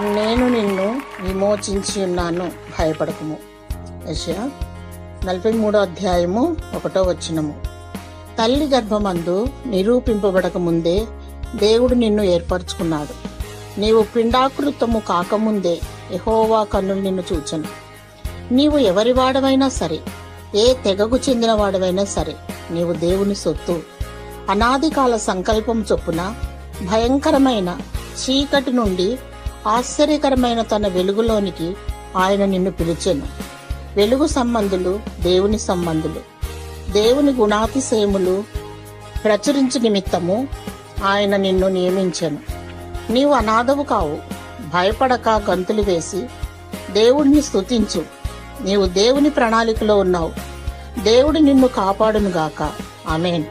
నేను నిన్ను విమోచించి ఉన్నాను, భయపడకుము. యెషయా 43:1. తల్లి గర్భమందు నిరూపింపబడక ముందే దేవుడు నిన్ను ఏర్పరచుకున్నాడు. నీవు పిండాకృతము కాకముందే యెహోవా కన్నులు నిన్ను చూచెను. నీవు ఎవరి వాడవైనా సరే, ఏ తెగకు చెందిన వాడవైనా సరే, నీవు దేవుని సొత్తు. అనాది కాల సంకల్పం చొప్పున భయంకరమైన చీకటి నుండి ఆశ్చర్యకరమైన తన వెలుగులోనికి ఆయన నిన్ను పిలిచెను. వెలుగు సంబంధులు దేవుని సంబంధులు, దేవుని గుణాతిశయములు ప్రచురించు నిమిత్తము ఆయన నిన్ను నియమించెను. నీవు అనాథవు కావు. భయపడక గంతులు వేసి దేవుడిని స్తుతించు. నీవు దేవుని ప్రణాళికలో ఉన్నావు. దేవుడు నిన్ను కాపాడునుగాక. ఆమేన్.